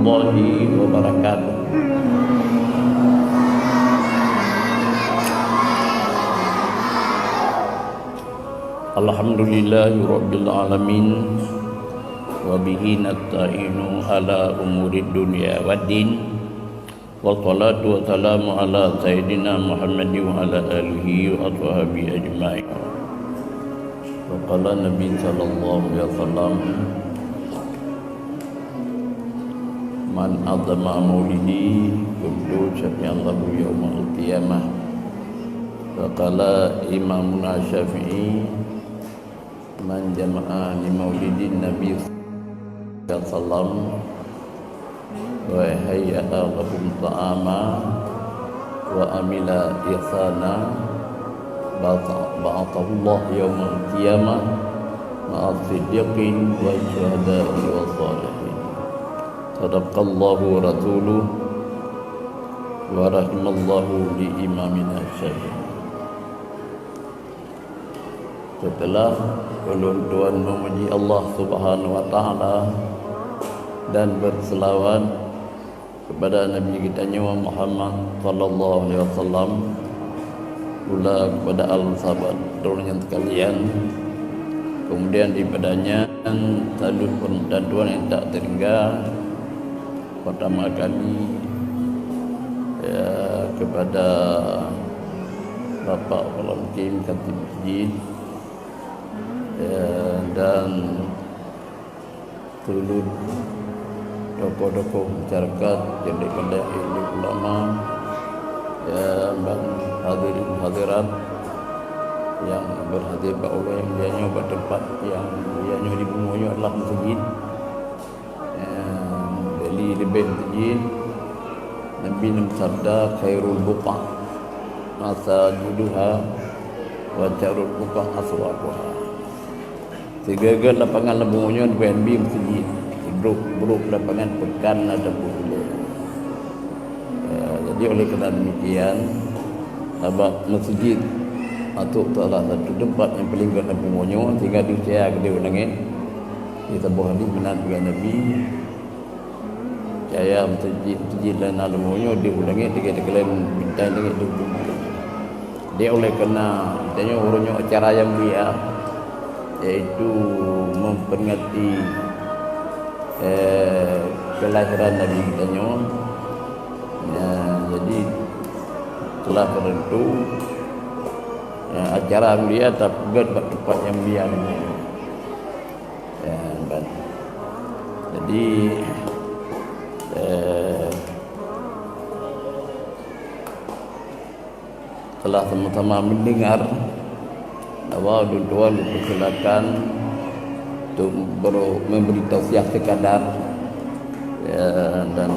warahmatullahi wabarakatuh. Alhamdulillahi rabbil alamin, wa bihi nasta'inu ala umurid dunya waddin. Wassalatu wassalamu ala sayyidina Muhammadin wa ala alihi wa ashabihi ajma'in. Wa qala Nabi sallallahu alaihi wasallam, man azama maulidi kubdu syafi'allahu yawmal qiyamah. Wa qala Imamuna Syafi'i, man jama'a li maulidin Nabi sallallahu alaihi wasallam wa hayya'a lahum ta'ama wa amila ihsana ba'atahullah yawmal qiyamah ma'a siddiqin wa syuhada'i wa salihin. Sadaqallahu wa rasuluh wa rahimallahu li imamina syafi'i. Setelah ulun Tuhan memuji Allah Subhanahu wa taala dan berselawat kepada Nabi kita Muhammad sallallahu alaihi wasallam, pula kepada al-sahabat turunnya sekalian, kemudian dipadanya salut dan Tuhan yang tak terhingga. Pertama kali kepada Bapak Ulama Kim Khatib Masjid dan seluruh tokoh-tokoh masyarakat, jendek-jendek ilmu ulama, dan hadirin hadirat yang berhadir pada Allah yang mulianya pada tempat yang mulianya di bumi adalah masjid. Dari lebih masjid Nabi bersabda, khairul buqa' masajiduha wa syarrul buqa' aswaquha. Segala lapangan bumi di BNB masjid, grup lapangan pekan ada boleh. Jadi oleh kerana demikian, sebab masjid atau salah satu tempat yang paling kena pumonyo, sehingga diusia ke dia ulangin kita boleh benar dengan Nabi. Saya masjid dan ada pumonyo dia ulangin tiga kalian bintang dengan itu. Dia oleh kerana tanya urunyo acara yang dia iaitu memperingati kelahiran Nabi kita jadi telah tentu acara mulia tapi tempat yang mulia jadi telah sama-sama mendengar bahwa tuan dipersilakan untuk memberi tausiah sekadar dan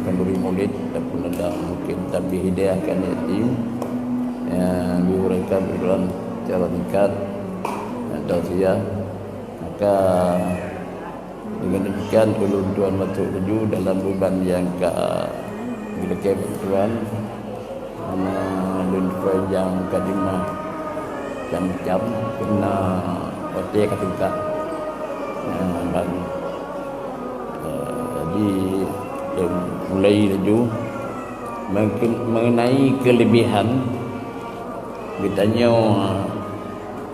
kenduri maulid ataupun ada mungkin tabih hidayahkan yatim diuraikan dalam cara singkat tausiah. Maka dengan demikian ulun tuan masuk tuju dalam beban yang ke bila tuan ulun tuan yang kedima jam-jam kena hotel ketingkat dan jadi mulai laju mengenai kelebihan ditanya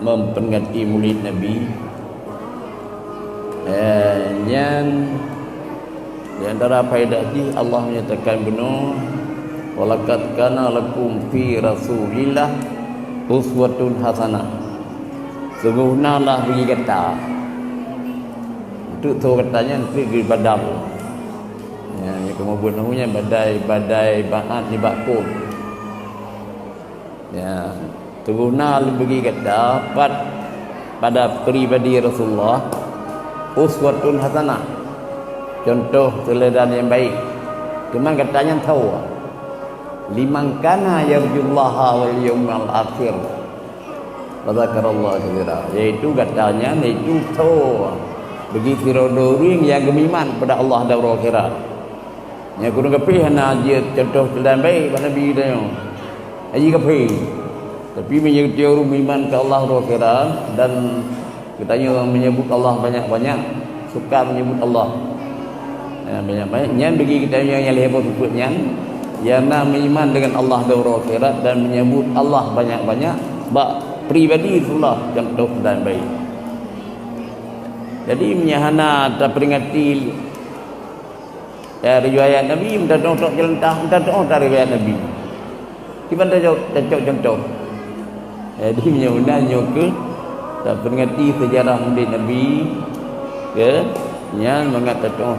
memperingati maulid Nabi yang di antara faedah ini Allah menyatakan benar, walaqad kana lakum fi rasulillah uswatun hasanah. Sungguhnalah bagi kata untuk tu katanya negeri badal yang kemudian namanya badai bahat di bakpun sungguhna bagi kata pada pribadi Rasulullah uswatun hasanah, contoh teladan yang baik. Cuma katanya tahu liman kana yarjullaha wal yawmal akhir wa dzakarallaha katsira, yaitu katanya itu tahu bagi orang yang beriman pada Allah dan hari akhirat. Yang kurang kepih hana dia contoh teladan baik pada Nabi dia. Aji kepih. Tapi menyebut orang beriman ke Allah dan akhirat, dan katanya orang menyebut Allah banyak-banyak, suka menyebut Allah. banyak-banyak nyan bagi kita yang lebar sebutnya yang beriman dengan Allah dan akhirat dan menyebut Allah banyak-banyak bak pribadi itulah yang betul dan baik. Jadi menyahana terperingati riwayat Nabi minta doa jelentah minta doa dari riwayat Nabi. Kita dah contoh. Jadi menyahana ke terperingati sejarah Nabi ke yang mengatakan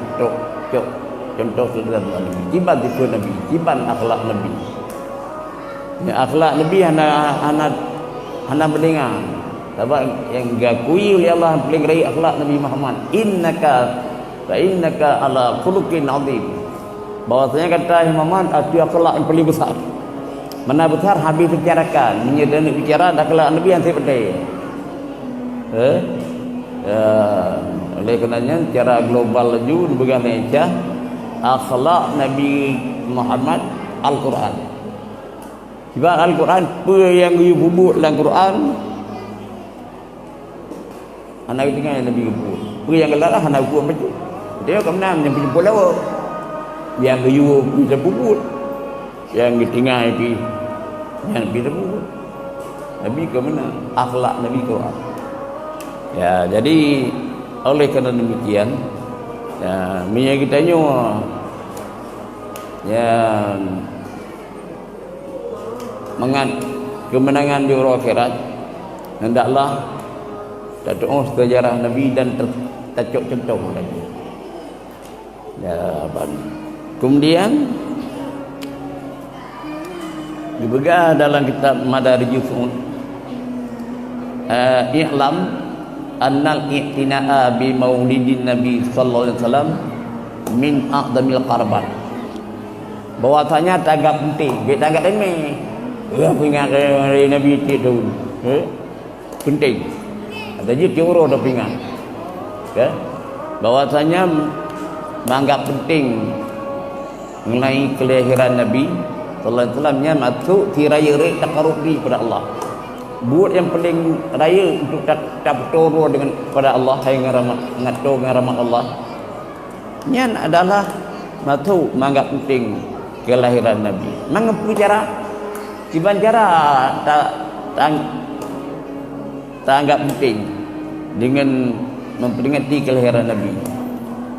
contoh saudara Nabi, tiba tipu Nabi, tiba akhlak Nabi. Ya, akhlak Nabi hana mendengar. Sebab yang diakui oleh Allah paling baik akhlak Nabi Muhammad. Innaka ala khuluqin azim. Bahwasanya kata Imam Muhammad itu akhlak yang paling besar. Mana besar habis bicarakan, menyedani bicara akhlak Nabi yang saya pedai. Oleh karenanya secara global laju dipegang Malaysia akhlak Nabi Muhammad Al-Quran. Sebab Al-Quran apa yang dibubut dalam Quran anak tinggal Nabi bubut. Apa yang gelarah anak buat macam. Dia ke mana yang punya pulau. Yang geyu bisa bubut. Yang ditinggal pi yang bisa bubut. Nabi ke mana? Akhlak Nabi Quran. Ya, jadi oleh kerana demikian ya minyak kita ya mengat kemenangan di akhirat hendaklah doa sejarah Nabi dan tercocok contoh lagi. Ya, kemudian dibedah dalam kitab Madarijus I'lam annal i'tina'a bi maulidin Nabi sallallahu alaihi wasallam min aqdamil qarban. Bahwasanya tanggap penting, dia tanggap remeh. Ingat hari Nabi itu penting. Ada je tiuro dah ingat. Ya. Bahwasanya menganggap penting mengenai kelahiran Nabi sallallahu alaihi wasallam nya masuk tiraya taqarrubi kepada Allah. Buat yang paling raya untuk tak bertoro dengan kepada Allah hai ngato ngaramat Allah. Nyan adalah matu menganggap penting kelahiran Nabi. Mengapa cara? Tiban cara tak anggap penting dengan memperingati kelahiran Nabi.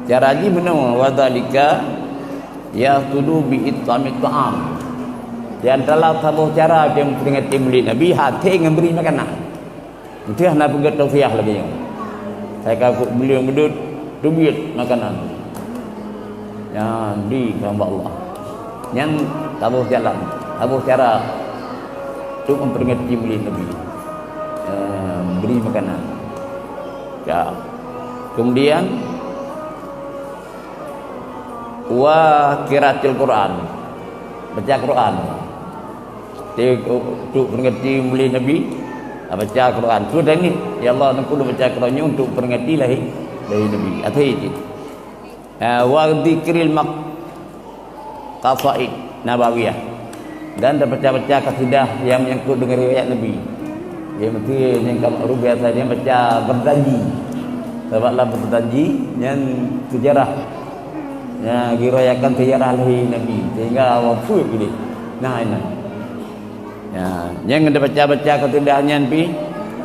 Cara ji mana wadzalika ya tudu bi it'amit ta'am. Di antara satu cara dia memperingati maulid Nabi hati memberi makanan. Itu yang nak pegat taufiah lagi. Saya kagum beliau medut duit makanan. Ya di hamba Allah. Yang tabuh jalan, tabuh cara untuk memperingati maulid Nabi. Beri makanan. Ya. Kemudian wa qiraatul Quran. Baca Quran. Untuk mengerti mulia Nabi baca Quran. Sudah ni ya Allah nak kudu baca Qurannya untuk mengerti lahir dari Nabi. Atau itu. Wa dzikril qasaid nabawiyah. Dan baca-baca kasidah yang menyangkut dengan riwayat Nabi. Dia mesti yang kamu biasa dia baca berjanji. Sebablah berjanji yang sejarah. Ya, diriwayatkan sejarah lahir Nabi sehingga wafat ini. Nah ini. Ya, jangan baca-baca ketidaknya pi.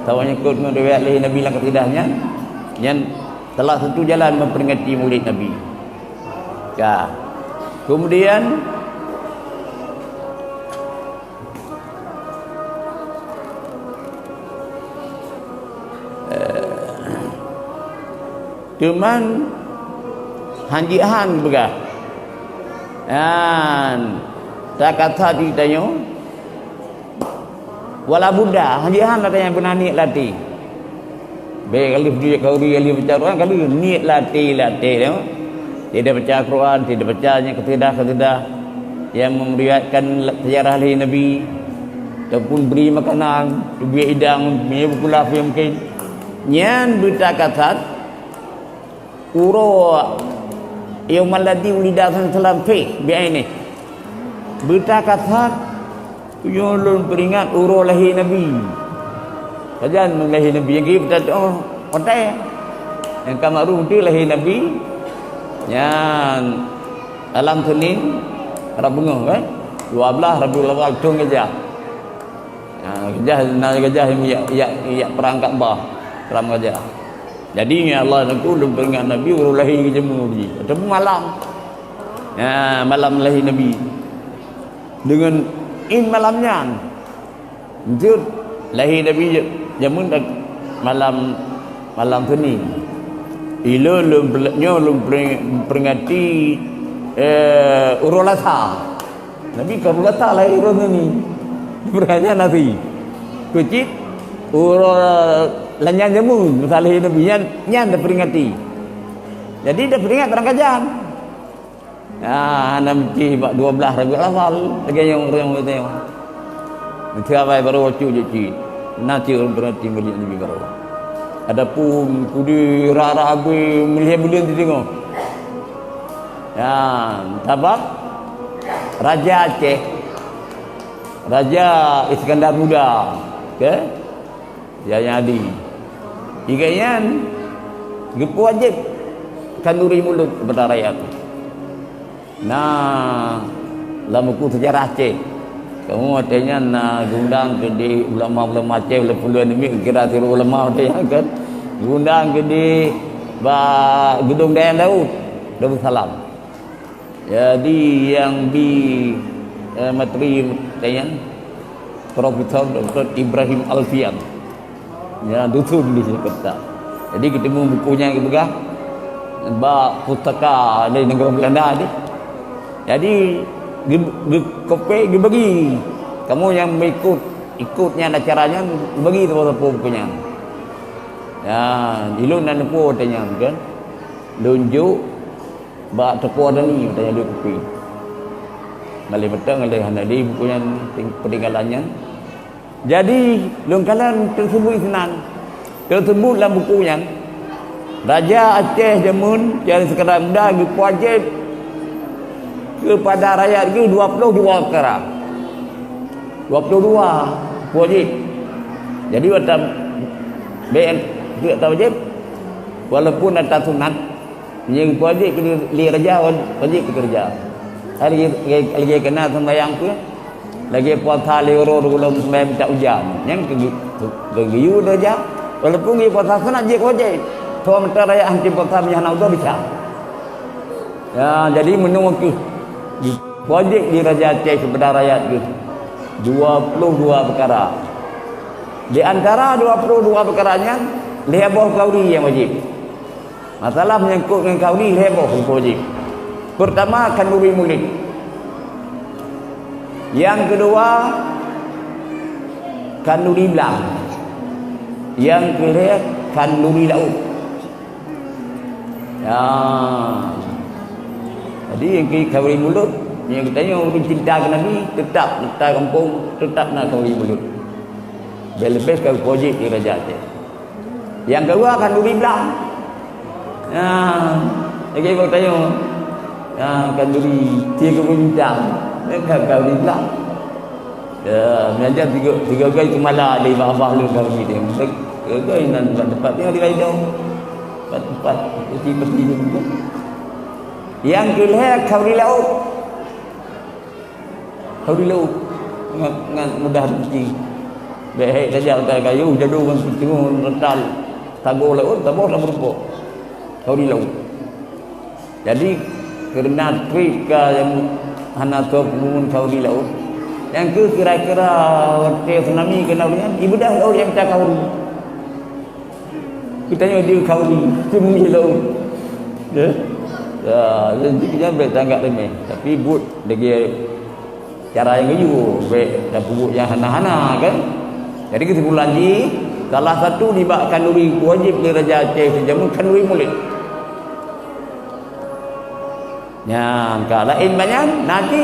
Tawanya ikut riwayat lahir Nabi lah ketidaknya. Yang telah satu jalan memperingati maulid Nabi. Ya. Kemudian cuman hanjihan begah. Dan tak kata ditanya wala buddha hanjihan ada yang benar niat latih. Baik alif dia kauri alif baca Quran kali niat latih tengok. Tidak baca Quran, tidak bacanya ketidak yang meriwayatkan sejarah lahir Nabi ataupun beri makanan, beri hidang, beri bukulaf yang mungkin. Nyan berita kata uro yang maladi ulida sallam fi bi'aini. Berita kata Yulun peringat uro lahir Nabi. Kajian lahir Nabi yang kita oh kotai. Yang kamaru tu lahir Nabi Yang alam Senin Rabu kan 12 Rabiul Awal tung gajah. Gajah yang perang Kaabah, perang gajah. Jadi Allah tu peringat Nabi baru lahir ke jemu ni. Ketemu malam. Malam lahir Nabi. Dengan malamnya. Jut lahir Nabi jamun malam Senin. Ila lum peringati Urulasa. Nabi ke Urulasa lahir ni. Berkata Nabi. Kucit lanyan jamun masalah Nabi nyan dah peringati. Jadi dah peringat terang kajian. Namci 12 Rabiul Awal lagi yang tengok. Nanti apa baru cuci. Nanti orang berhenti melihat Nabi baru. Adapun kudi rara abu melihat bulan tu tengok. Sebab Raja Aceh, Raja Iskandar Muda, ke? Yang Adi. Igaian gepu wajib kanduri mulut kepada rakyat. Dalam buku sejarah Aceh, kamu artinya gundang ke di ulama-ulama Aceh puluhan demi kira tiru ulama dia kan. Gundang ke di gedung Dayan Daud Darussalam. Jadi yang di Menteri Dayan Profesor Dr. Ibrahim Alfian. Ya, dusun di Jakarta. Jadi ketemu bukunya yang pegang pustaka dari negara Belanda ni. Jadi kopi dibagi. Kamu yang ikutnya acaranya bagi tu bukunya. Ya, dilun dan lepo tanya kan. Lunjuk bak tepo ada ni tanya dia kopi. Balik petang oleh Hanadi bukunya peninggalannya. Jadi lengkalan tersebut senan. Tersebut dalam bukunya Raja Aceh jamun jadi sekadar muda wajib kepada rakyat itu 22 perkara. 22 wajib. Jadi macam BN tidak tahu wajib walaupun ada sunat yang wajib li raja wajib bekerja. Lagi kena sembahyang tu lagi puasa lero belum sembahyang tak hujan yang kegiyu raja walaupun dia puasa sunat je wajib. Tuan mentera rakyat anti puasa menyana tu bisa. Ya, jadi menunggu wajib di Raja Aceh kepada rakyat itu 22 perkara. Di antara 22 perkaranya leheboh kauri yang wajib. Masalah menyangkut dengan kauri leheboh wajib. Pertama kanduri mulut. Yang kedua kanduri belang. Yang ketiga kanduri laut. Ya. Jadi yang kauri mulut yang katanya orang cinta ke Nabi tetap kampung tetap nak kauri mulut. Lebih ke wajib di Raja Aceh. Yang kedua kanduri belang. Lagi orang tanya kanduri tiga bintang kan kauri belang. Mengajar tiga kali kemala di bawah lu kauri dia. Tiga nan tempat dia di lain tempat peti juga. Yang kelihatan kauri laut. Kauri laut dengan mudah rezeki. Baik saja kayu jadu kan tengok rental tagor laut tabur dah berupa. Kauri laut. Jadi kerana trika yang hana tu pengun kauri laut. Yang kira-kira waktu tsunami kena dengan ibadah laut yang tak kauri. Kita tanya dia kauri, cuma laut. Jadi kita boleh tanggap remeh. Tapi but lagi cara yang gayu, baik dan pupuk yang hana-hana kan. Jadi kesimpulan lagi, salah satu dibak kanduri wajib di Raja Aceh sejamun kanduri mulut. Ya, kalau lain banyak nanti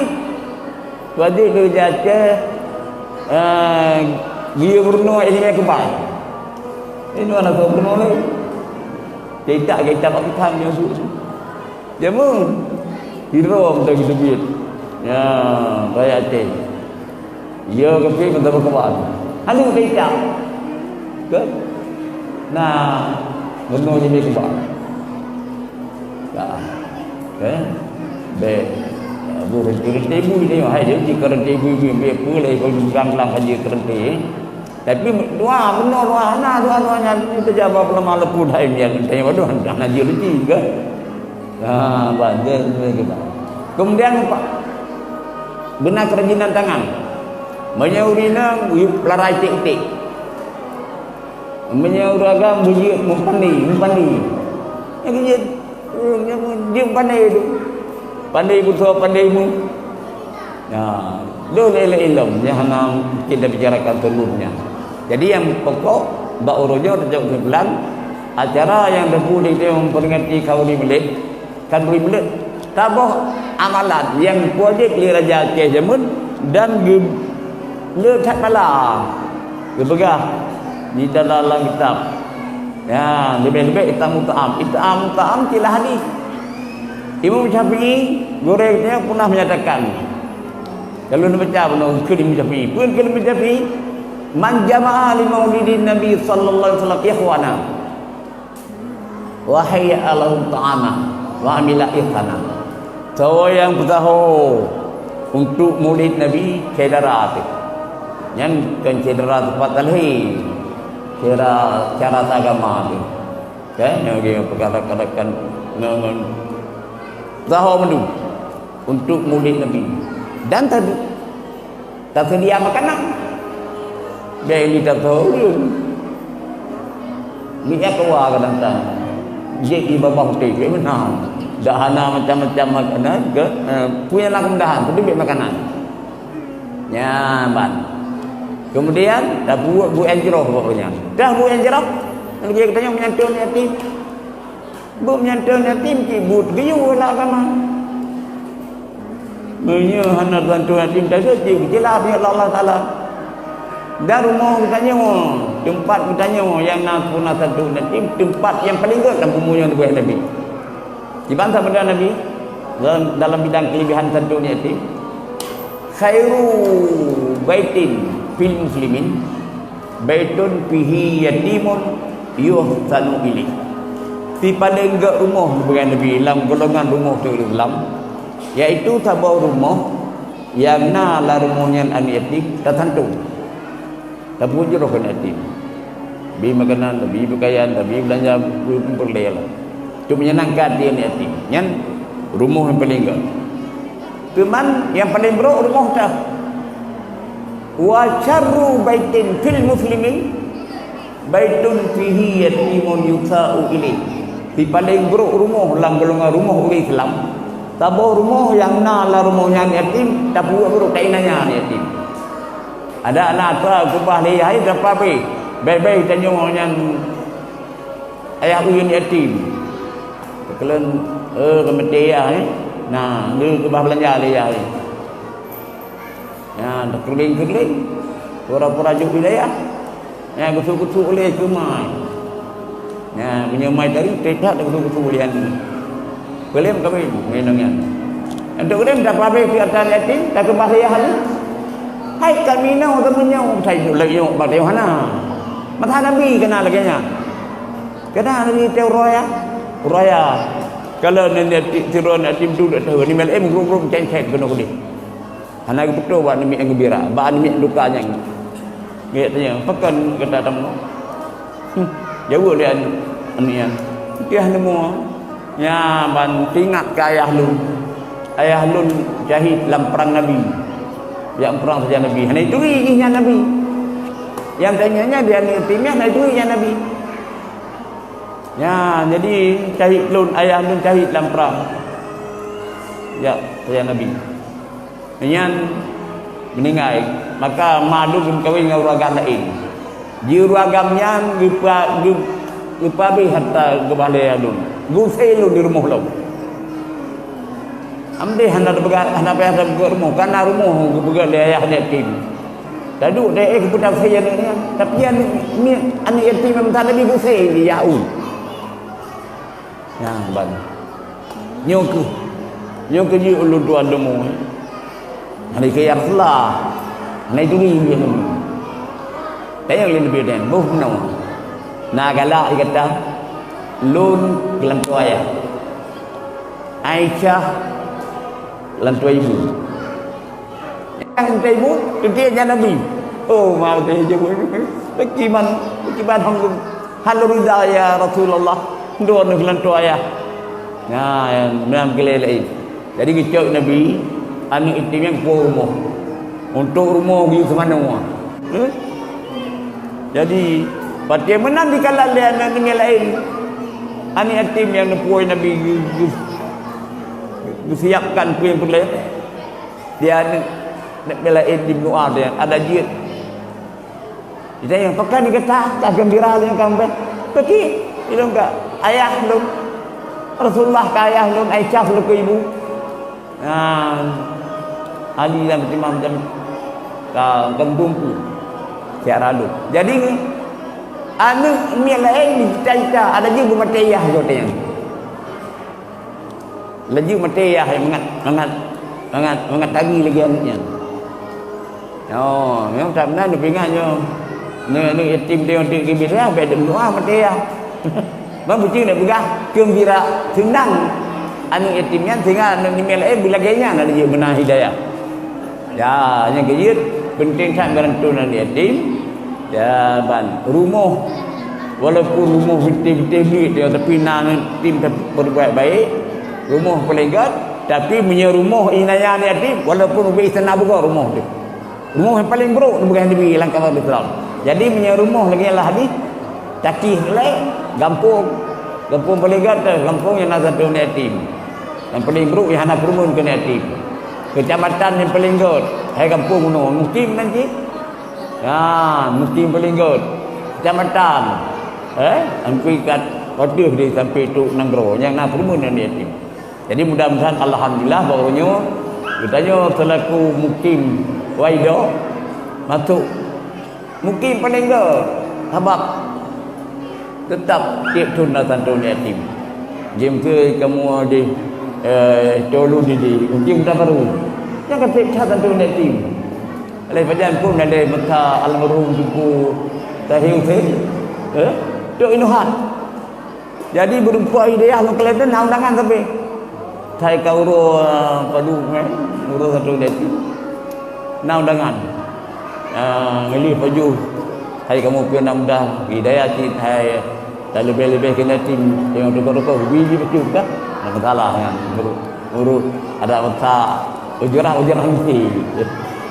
wajib di Raja Aceh dia Bruno ini kebal. Ini mana tu Bruno ni? Tidak kita pakai tham yang tu. Jamun hero dari duit. Ya, Raja Aceh. Ya, kepi kita berkebal. Halu tidak. Ke? Nah, Bruno jadi kebal. Kan? Be burung kereta ibu ni tengok hai dia di kereta ibu apa lagi kau gang-gang aja kereta. Tapi dua benar dua kita jawab lama lepun hai dia tanya waduh nak dia leci ke. Banjir kita. Kemudian benar kerajinan tangan. Menyaurina pelarai tik-tik. Menyauraga bujit mempandi. Yang dia pandai tu. Pandai betul pandai mu. Dole ilmu yang kita bicarakan sebelumnya. Jadi yang pokok bak urojo rejak sebelan acara yang boleh dia memperingati kauli milik kan boleh milik tabah amalan yang wajib li raja ke jamun dan le tak pala gebegah di dalam kitab. Ya, lebih-lebih itam kila hadis. Imam Syafi'i gorengnya pernah menyatakan kalau nak baca benar ke Imam Syafi'i pun ke Imam Syafi'i man jama'a li maulidin Nabi sallallahu alaihi wasallam ikhwana wa hayya lahum ta'ama wa amila ihsana. So yang bertahu untuk maulid Nabi cedera tu. Yang kan cedera tempat alhi. Cara agama tu. Kan yang dia perkara-karakan tahu mendu untuk maulid Nabi. Dan tadi tersedia makanan. Dia ini tak tahu dia. Minyak keluar kadang-kadang. Jadi bawah hotel ke mana? Dahana macam-macam makanan ke punya lah kemudahan tu dia makanan. Nyaman. Kemudian dah buat bu anjroh pokoknya. Dah bu anjroh. Dia katanya menyantun yatim. Bu menyantun yatim ki bu giyu lah agama. Hana bantu yatim dah saja jelas dia Allah Taala. Dan rumah katanya tempat katanya yang nak punah satu yatim tempat yang paling good dalam umurnya buat Nabi. Dibantah pada Nabi dalam bidang kelebihan satu yatim. Khairu baitin fil muslimin baitun fihi yatimun yuhsanu ilaih. Si paling enggak rumah bagi Nabi dalam golongan rumah tu Islam iaitu sebuah rumah yang nala rumahnya anak yatim tertentu. Tapi je roh yatim. Bi makanan, bi pakaian, bi belanja perleh. Itu menyenangkan dia yatim. Yang rumah yang paling enggak. Cuman yang paling buruk rumah dah. Wa syarru baitin fil muslimin baitun fihi yatimun yusa'u ilaih. Di paling buruk rumah dalam golongan rumah orang Islam. Tabur rumah yang nala rumahnya yatim, tak buat buruk tak inanya yatim. Ada anak tua kubah lihai berapa be? Baik-baik tanya yang ayah uyun yatim. Kalian kemati ya Nah, dia kubah belanja lihai. Ya, dah keliling-keliling. Pura-pura juk wilayah. Ya, kusuk-kusuk oleh cuma. Ya, punya mai tadi tidak ada kusuk-kusuk oleh ni. Kelem kami menangnya. Untuk kelem dah pabe piatan yatim, dah kubah lihai. Hai kami nau temennya saya lagi yang pada mana? Mata Nabi kenal lagi nya. Kenal Nabi Teuraya. Uraya. Kalau nanti tiruan yatim tu dah tahu ni melem grup-grup cek-cek kena kuli. Anak betul buat ni yang gembira, bahan ni lukanya. Dia tanya, "Pakan kata tamu?" Jauh dia anian. Dia nemu. Ya ban ingat ke ayah lun. Ayah lun jahit dalam perang Nabi. Yang perang saja Nabi. Hanya itu inya Nabi. Yang tanyanya dia ni timnya hanya itu inya Nabi. Ya, jadi syahid lun ayah lun syahid dalam perang. Ya, saja Nabi. Yang meninggal, maka madu kawin dengan uragam lain. Di uragamnya gepabe hatta gebale lun. Gusai lun di rumah lun. Amde hendak apa rumah karena rumah begal ayah yatim. Dadu dia keputar saya ni tapi ni anak yatim memang tak lebih gusai di Yaud. Ya ban. Nyoku ji ulun tu adamu. Hari ke Rasulullah. Nai tu ni dia ni. Tanya lebih dan boh no. Na galak kata lun kelam tu ayah. Aisyah lan tua ibu. Yang tua ibu ketiaknya Nabi. Oh mau teh je Bekiman halu rida ya Rasulullah. Dua nak lan tua ya. Nah, yang enam kelelai. Jadi kecok Nabi anu itim yang rumah. Untuk rumah pergi ke mana semua. Jadi Patia menang di kalah dia anak dengan lain. Ani yatim yang puai Nabi siapkan puai pula. Dia nak belain di doa dia ada jid. Dia yang pakai ni kata tak gembira dengan kambing. Pergi itu enggak ayah lu Rasulullah ke ayah lu Aisyah lu ke ibu. Ali yang macam kembungku siara lu. Jadi anu mi lain cerita ada juga mateyah joteng. Lagi mateyah yang mengat tagi lagi anaknya. Oh, memang tak benar dipingatnya. Ni yatim dia untuk gembira beda doa mateyah. Bang bucing nak begah gembira senang anu yatimnya sehingga anu ni lain bila gayanya ada dia benar hidayah. Ya, yang kejut penting tak berantun anu yatim. Ya ban rumah walaupun rumah betul-betul duit dia tapi nak tim berbuat baik rumah pelegat tapi punya rumah inayah ni yatim walaupun lebih istana buka rumah tu rumah yang paling buruk bukan lebih langkah Islam. Jadi punya rumah lagi lah hadis takih lek gampung pelegat gampung yang nak satu yatim yang paling buruk yang anak perumun ke yatim kecamatan yang paling good hai kampung mungkin nanti mungkin paling good kecamatan angkui kat hotel dia sampai tu Nanggro yang nak perumunan dia yatim. Jadi mudah-mudahan alhamdulillah barunya katanya selaku mukim waido masuk mukim paling good sebab tetap tiap tunai santun yatim. Jam ke kamu di tolu di mungkin dah baru yang kata santun yatim. Oleh badan pun ada maka almarhum buku tahiu tu inuhat. Jadi berupa hidayah lu kelihatan undangan sampai saya kau padu urus satu deti undangan ngeli baju hai kamu pun nak mudah hidayah ti hai tak lebih-lebih kena tim tengok tukar-tukar biji betul kan nak salah kan urus ada masa ujurah mesti.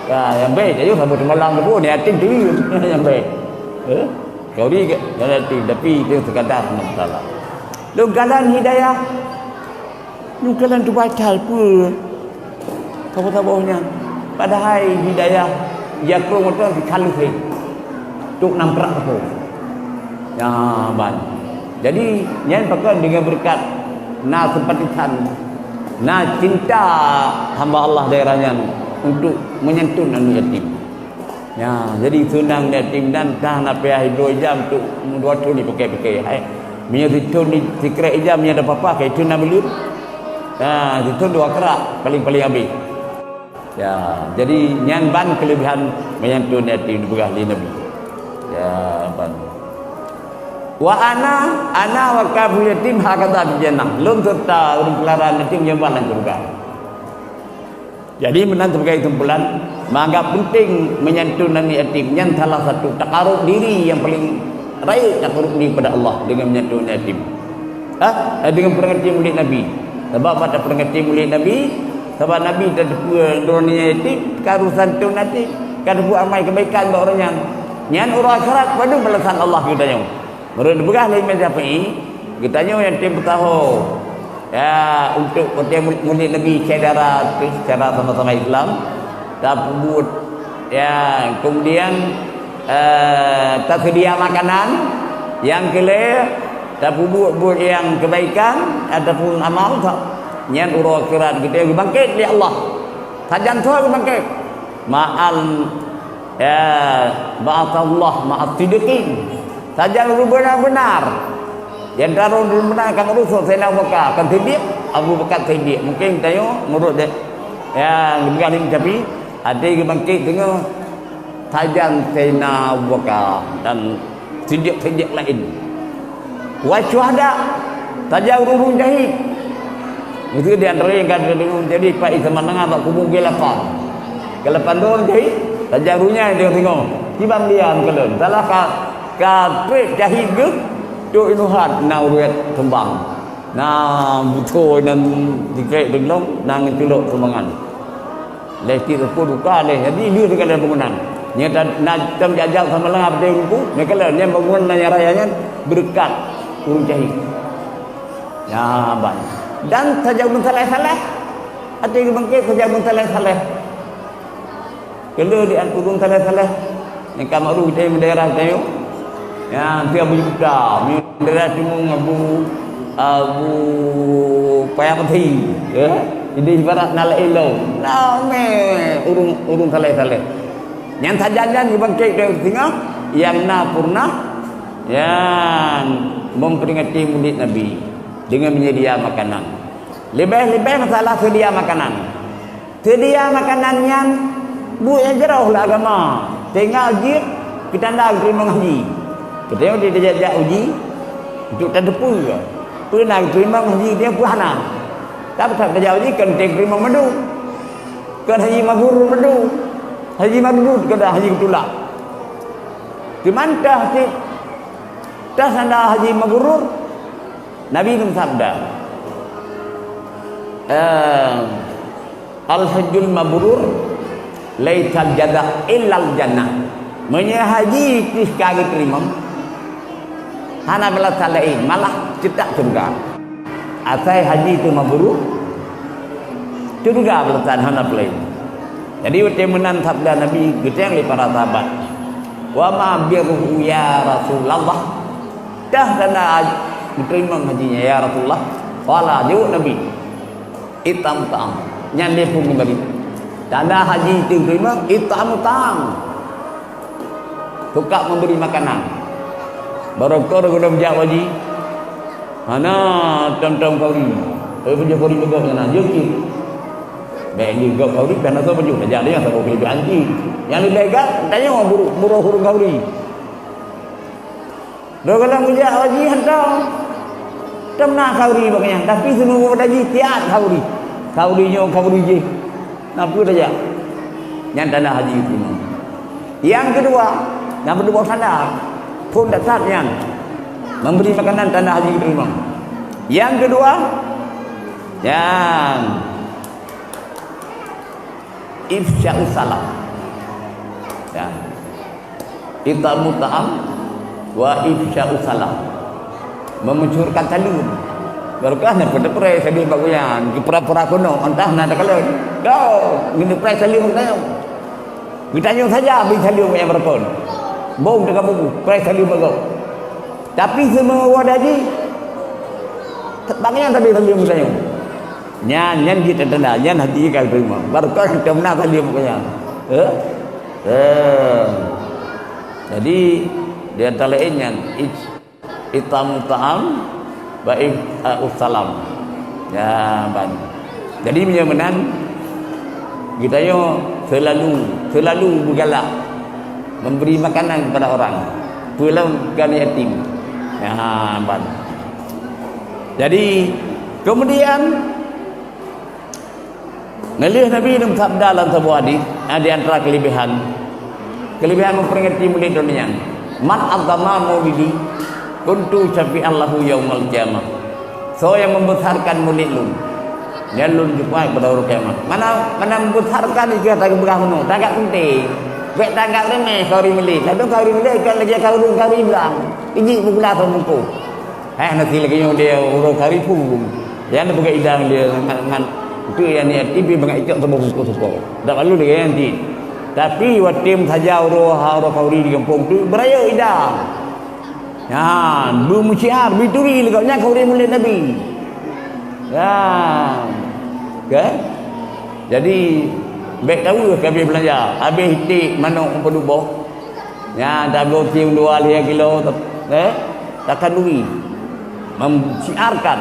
Ya, yang baik ayo sama malang tu ni yatim tu yang baik. Kau ni yang yatim tapi itu sekadar masalah. Lu galan hidayah. Lu galan tu baca apa? Tahu-tahunya. Padahal hidayah ya kau motor dikalu he. Tuk namprak tu. Ya ban. Jadi yang pakai dengan berkat na sempatisan na cinta hamba Allah daerahnya untuk menyentuh anu yatim. Ya, jadi sunang yatim dan dah nak payah 2 jam untuk 2 tahun ni pakai. Hai. Punya itu ni secret jam ni ada apa-apa ke itu nak beli. Itu 2 kerak paling-paling habis. Ya, jadi nyan ban kelebihan menyentuh yatim berah li Nabi. Ya, ban. Wa ana wa kabul yatim hakadha fi jannah. Lum serta urang yatim yang ban surga. Jadi menang sebagai kumpulan menganggap penting menyentuh nani yatim yang salah satu takarub diri yang paling raya takarub diri kepada Allah dengan menyentuh yatim. Dengan pengertian mulia Nabi. Sebab pada pengertian mulia Nabi, sebab Nabi dah dunia yatim, karusan tu nanti kada buat amal kebaikan buat orangnya. Nyan urang akhirat pada balasan Allah katanya. Menurut begah lain Syafi'i, katanya yatim bertahu ya untuk mulia Nabi secara sama-sama Islam tak buat ya kemudian tersedia makanan yang kelih tak buat yang kebaikan ataupun amal tak nyan urang akhirat kita bangkit di Allah sajan tu bangkit ma'al ya ba'athallah ma'at sidiqin sajan benar-benar yang taruh benar akan rusul Sayyidina Abu Bakar akan Siddiq Abu Bakar Siddiq mungkin tanya menurut dia yang begini tapi ada yang bangkit dengan tajan Sayyidina Abu Bakar dan Siddiq lain wa syuhada tajan urun jahid Itu di antara yang kata dengan jadi Pak Isman Tengah tak kubung gelapan. Gelapan tu jadi tajarunya dia tengok. Tiba dia kalau salah ka trip jahit ke tu inuhat na urat kembang. Na betul dan dikait denglong nang celok sembangan. Lesti tu duka leh. Jadi dia sekali bangunan. Nya nak jam jajak sama lengap dia ku. Nya kalau nya bangunan nya rayanya berkat urung jahit. Ya banyak. Dan tajawun salah-salah ada yang bangkit tajawun salah-salah kalau di urung salah-salah yang kamaru kita yang daerah kita yang dia berjuta daerah timur Abu Payapati ya jadi ibarat nala ilo lame urung salah-salah yang tajajan di bangkit dia tengok yang na purna yang memperingati maulid Nabi dengan menyedia makanan. Lebih-lebih masalah sedia makanan. Sedia makanan yang buat jauh lah agama. Tinggal je kita nak terima haji. Kita yang dia jajak uji untuk tak depu ke. Pernah terima haji dia puana. Tapi tak jajak uji kan terima madu. Kan haji mabrur madu. Haji mabrur kada haji ketulak. Di mana sih? Dah sana haji mabrur. Nabi bersabda, Al-hajjul mabrur laitsal jazaa illal jannah. Menyahaji sekali terima. Hana bala salain malah cetak surga. Asai haji itu mabrur surga belatan hana lain. Jadi temenan sabda Nabi geteng li para sahabat. Wa ma birru ya Rasulullah. Dah sana diterima hajinya ya Rasulullah. Qala jawab Nabi itam nyan dia pun kembali tanda haji itu terima itam suka memberi makanan barakah guna berjak haji mana tem-tem kauri punya kauri begok sana jeki baik ni gok kauri kan atau baju dah jadi yang tak boleh anti yang legal tanya buruh hurung kauri dah kalau berjak haji hantar temna kauri bagainya tapi semua haji tiap kauri kaurinya kauri je apa saja yang tanda haji itu yang kedua sadar pun dasarnya memberi makanan tanda haji terima yang kedua yang ifsya'us salam ya itamu ta'am wa ifsya'us salam memuncurkan salut barukah nak pada perai salut baguyan ke pura-pura kono entah nak kalau go ngene perai salut tanya ditanya saja bagi salut yang berapa bong dekat buku perai salut bago tapi semua wadaji bagian tadi salut tanya nyan kita tanda nyan hati kau terima barukah kita menang salut baguyan jadi di antara lainnya itamu ta'am baik ussalam ya ban jadi menyamanan kita yo selalu bergalak memberi makanan kepada orang pulang kan yatim ya ban jadi kemudian nalih Nabi dalam sabda dalam sebuah hadis ada antara kelebihan memperingati maulid dunia man agama maulidi kuntu syafi'allahu yaumal qiyamah. So yang membesarkan maulid lu. Dia lu jumpa pada hari kiamat. Mana membesarkan dia tak berguna, tak penting. Baik tak remeh kauri maulid. Lalu kauri maulid kan lagi kauri bilang. Ini bukan tu mampu. Nanti lagi dia urus kauri pun. Yang ada pakai idang dia dengan itu yang ni tibi banyak ikut sama suku-suku. Tak lalu dia nanti. Tapi watim saja urus kauri di kampung tu beraya idang. Ya, belum syiar bituri lekatnya kau dia mulia Nabi. Ya. Okay? Jadi baik tahu kami belanja. Habis hitik manuk pedubok. Ya, dah go tiung 2 kilo takkan duit. Memsiarkan.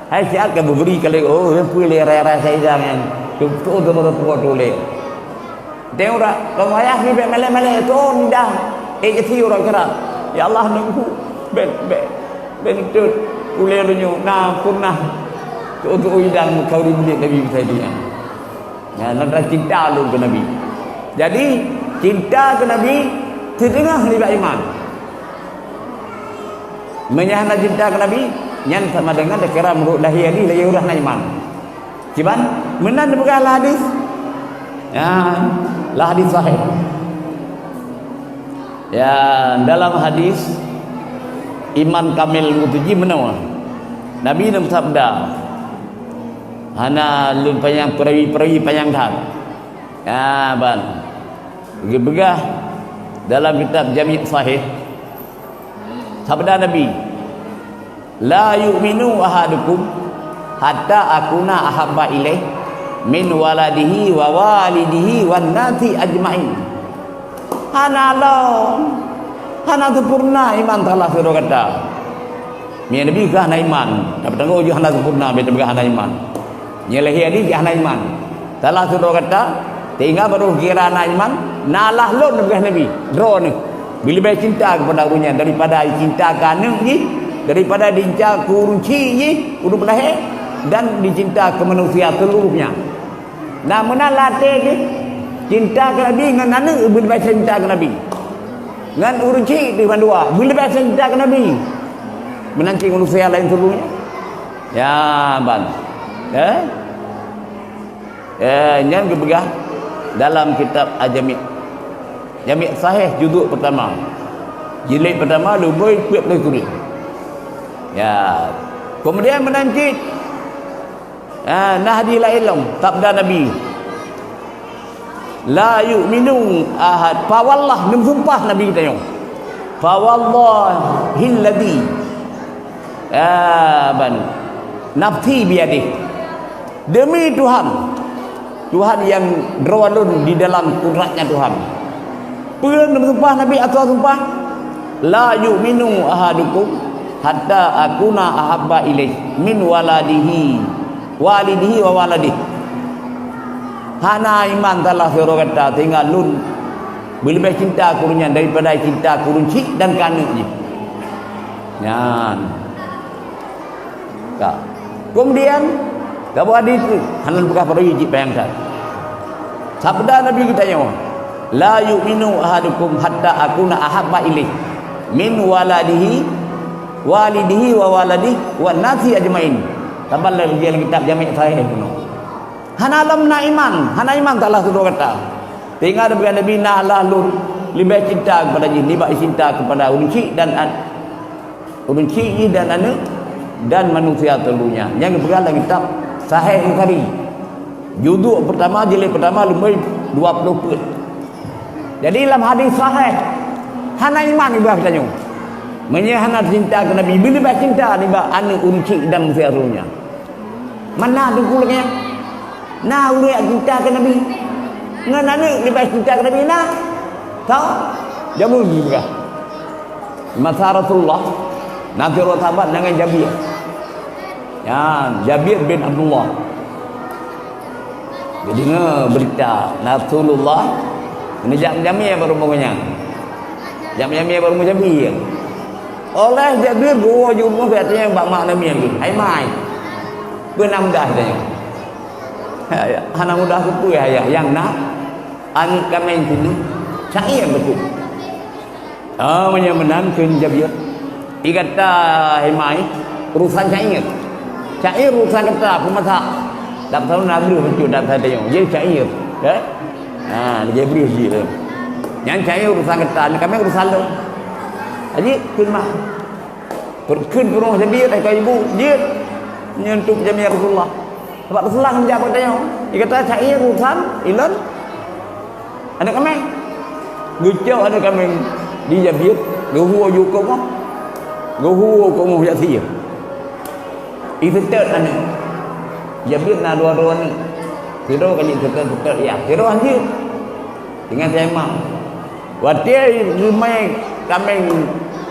Hai siarkan beri kali pilih raya saya jangan. Tu betul boleh. Tengok dah, kalau ayah ni mele-mele tu dah. Jadi orang kira ya Allah nunggu ben itu ulelunyo na purnah Untuk udang kau dibuat Nabi tadi. Ya, nak cinta lu ke Nabi. Jadi cinta ke Nabi setengah libat iman. Menyahana cinta ke Nabi nyan sama dengan dekera menurut lahir ni lahir dah iman. Ciban menan bukan hadis. Ya, lah hadis sahih. Ya, dalam hadis iman kamil mutuji menawa. Nabi nam sabda hana lun payang perawi payang dah. Ya ban. Begah dalam kitab Jami' Sahih sabda Nabi, la yu'minu ahadukum hatta akuna ahabba ilaih min waladihi wa walidihi wan nasi ajma'in. Hana sempurna iman telah suruh kata. Mi Nabi kah na iman. Dapat tengok je hana sempurna betul hana iman. Nyeleh ni hana iman. Telah suruh kata tinggal baru kira na iman, nalah lon dengan Nabi. Draw ni. Bila baik cinta kepada urunya daripada cinta kana ni, daripada cinta kurunci ni, urut lahir dan dicinta ke manusia seluruhnya. Nah menalatih ni cinta ke Nabi dengan nana bila baik cinta ke Nabi. Dengan urunci dengan dua, bila baik cinta ke Nabi. Menanti manusia lain seluruhnya. Ya, ban. Yang kebegah dalam kitab Jami' Sahih juzuk pertama. Jilid pertama lebih kuat. Ya. Kemudian menanti nahdi la ilm sabda Nabi. La yu'minu ahad. Fa wallah nim sumpah Nabi kita yo. Fa wallahi alladhi nafsi biadih. Demi Tuhan yang drawalun di dalam kudratnya Tuhan. Pun sumpah Nabi atau sumpah la yu'minu ahadukum hatta akuna ahabba ilaih min walidihi wa waladihi. Hana iman telah suruh kata tinggal lun lebih cinta kurunnya daripada cinta kurunci dan kanaknya. Nyan. Kemudian kamu hadis itu hanan bukan pergi bayang dah. Sabda Nabi kita yang la yu'minu ahadukum hatta akuna ahabba ilaih min walidihi wa waladihi wa nasi ajmain. Tabal dalam kitab Jami' Sahih kuno. Hana iman taklah suruh kata. Tinggal dengan Nabi na'lah lur lebih cinta kepada jin, lebih cinta kepada unci dan anak dan manusia seluruhnya. Yang berada dalam kitab Sahih Bukhari. Juzuk pertama jilid pertama lebih 20 put. Jadi dalam hadis sahih hana iman ibah kita nyung. Menyahana cinta ke Nabi, bila cinta ni ba anak unci dan manusia seluruhnya. Mana dukulnya? Nah, udah cinta ke Nabi. Ngan anak lebih cinta ke Nabi nah. Tahu? Jamu juga. Masa Rasulullah nanti orang sahabat dengan Jabir. Ya, Jabir bin Abdullah. Jadi berita Rasulullah ini jam-jamnya baru pokoknya. Jam-jamnya baru Jabir. Oleh Jabir gua jumpa katanya bak mak Nabi lagi. Hai mai. Benar mudah katanya. Anak mudah itu ya yang nak an kami sini saya betul. Menyenangkan Jabir. Dikata hai mai urusan saya. Cair urusan kata pemasak. Tak tahu nak beri betul tak ada yang. Jadi cair. Dia beri je. Yang cair urusan kata kami urusan lo. Jadi kunmah. Berkun rumah Jabir dekat ibu dia nyentuh Jami' Rasulullah. Sebab Rasulullah menjawab dia. Dia kata cair urusan ilan. Ada kami. Gucau ada kami di Jabir. Guhu juga kau. Guhu kau mau jadi. Itu ter anak. Jabir na dua-dua ni. Tiro kali ter ya. Tiro anjir. Dengan saya mak. Watia rumai kami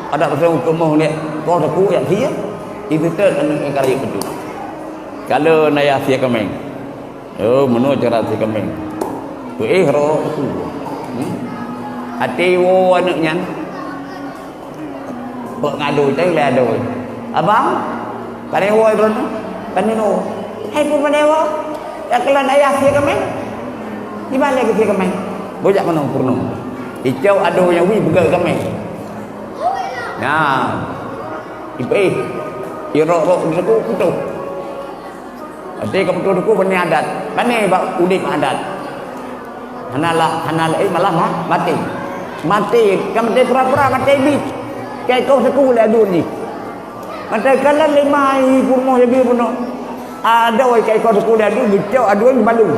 ada pasal hukum ni. Kau tak ku ya dia. Itu ter anak yang kali betul. Kalau naya sia kami. Menurut cara sia kami. Tu ro tu. Hati wo anaknya. Kok ngadu cai le ado. Abang, kare wo ibron. Kan ni no. Hai pun menewa. Ya kelan ayah sia kami. Di mana ke sia kami? Bojak mana purno. Icau ado yang wi begal kami. Nah. Ipe. Irok-rok aku putu. Ade ka putu aku bani adat. Bani ba udik adat. Hanalah malah mati. Mati kamde pura-pura mati bi. Kai kau seku le adun ni. Mati kalan lemai purmo jadi puno. Ada wai kai kau seku le adun gicau adun balu.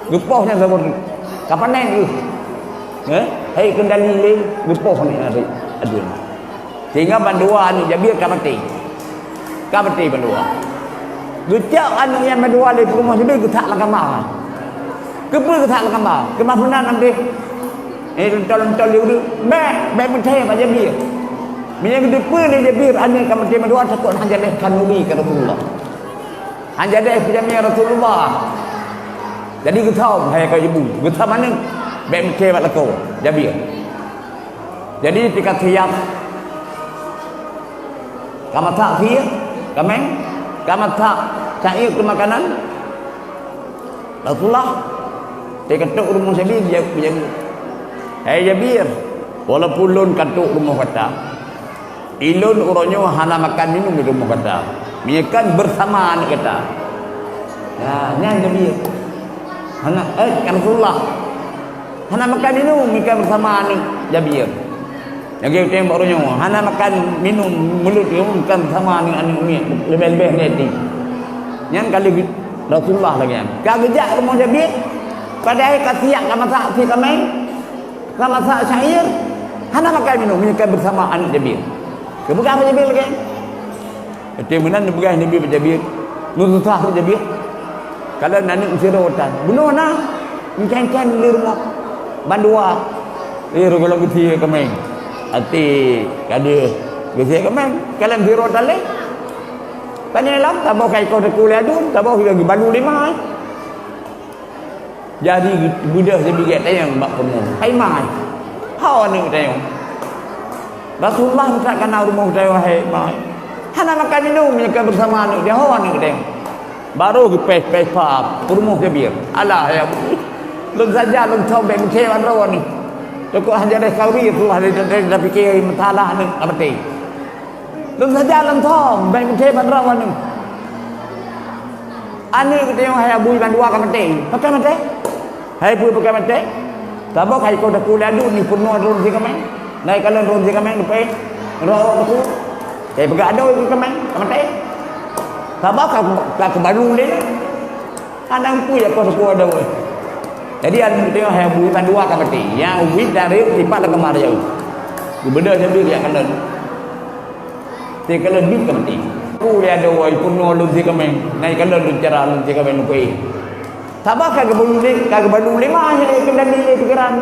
Gepoh nya sabon. Kapan ni? Hei kendali le gepoh ni hari adun. Sehingga bandua ni jabir kamati. Kamati bandua. Gicau anu yang bandua le purmo jadi getak lakama. Kepa getak lakama. Kemapunan ambe. Tolong dulu. Baik menteri apa jabir. Mina gede pun dia jabir ane kamati bandua takut hanjadeh kanuri ke Rasulullah. Hanjadeh pijamnya Rasulullah. Jadi getau hai kau ibu. Getau mana? Baik menteri apa lako jabir. Jadi tika tiap kamata fir, kameng, kamata cair ke makanan. Rasulullah ketuk rumah Jabir dia hai Jabir, walaupun lun ketuk rumah kata, ilun uronyo hana makan minum di rumah kata, miakan bersamaan kata. Ya, ni Jabir. Hana Rasulullah. Hana makan minum miakan bersamaan Jabir. Yang kita barunya, hana makan minum mulut dia bukan sama dengan ini lebih-lebih nanti. Yang kali Rasulullah lagi. Kagejak rumah Jabir. Padahal kasiak sama tak si kami, sama tak syair. Hana makan minum mereka bersamaan Jabir. Kebuka apa Jabir lagi? Kemudian bergah Nabi Jabir. Nusah Jabir. Kalau nanti usirotan, benar na, mungkin di rumah bandua. Kalau kita kami. Ati kada gese kemang kalam biro tale panelam tabo kai ko de kule adun tabo lagi balu lima jadi budak sebigat tayang bak penuh hai mai hawa ni tayang Rasulullah minta kana rumah tayang hai mai hana makan minum mereka bersama ni dia hawa ni tayang baru pes pap rumah Jabir alah ya lun saja lun coba mengecewan rawan ni Toko hanjadeh kauri Rasulullah dia fikir mentalah ni apa ti. Lum saja lam thom baik menteri bandrawan ni. Ani kita yang hai abui bandua ka menteri. Pakai menteri. Hai pui pakai menteri. Tabo kai ko dak kuladu ni purno ron si kamai. Nai kalan ron si kamai lupai. Ro aku. Kai begado ki kamai menteri. Tabo ka baru ni. Anang pui ko dak ada we. Jadi ada dia hai bui bandua ka mati. Yang wit dari lipat ke mar jauh. Gubernur Jabir yang kanan. Ti kalan bit ka mati. Ku dia ada wai puno lu si kameng. Nai kalan lu cara lu si kameng lupai. Tabak ka balu lima ni kendali ni pikiran.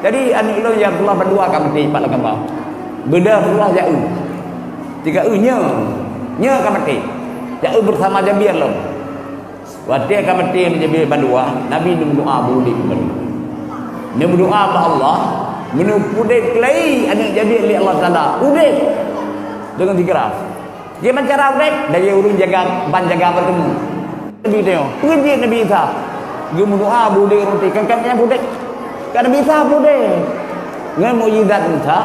Jadi anu lo yang Allah bandua ka mati lipat ke mar. Benda Allah jauh. Tiga nya ka mati. Jauh bersama Jabir lo. Waktu akan mati menjadi bandua, Nabi berdoa bulik bandua. Dia berdoa kepada Allah, menupudek kelai anak jadi oleh Allah Taala. Udek dengan tiga. Dia mencara udek, dari urun jaga ban jaga bertemu. Nabi dia, puji Nabi Isa. Dia berdoa bulik roti, kan budek. Kan bisa budek. Dengan mukjizat Isa,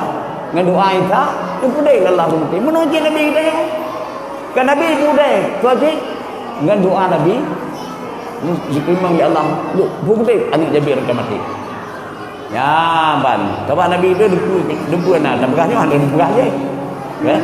dengan doa Isa, budek Allah roti. Menuji Nabi dia. Kan Nabi budek, suci dengan doa Nabi. Diterima oleh Allah. Bukti anak Jabir akan mati. Ya, ban. Sebab Nabi itu dempu anak. Dan berkahnya ada dempu je. Ya.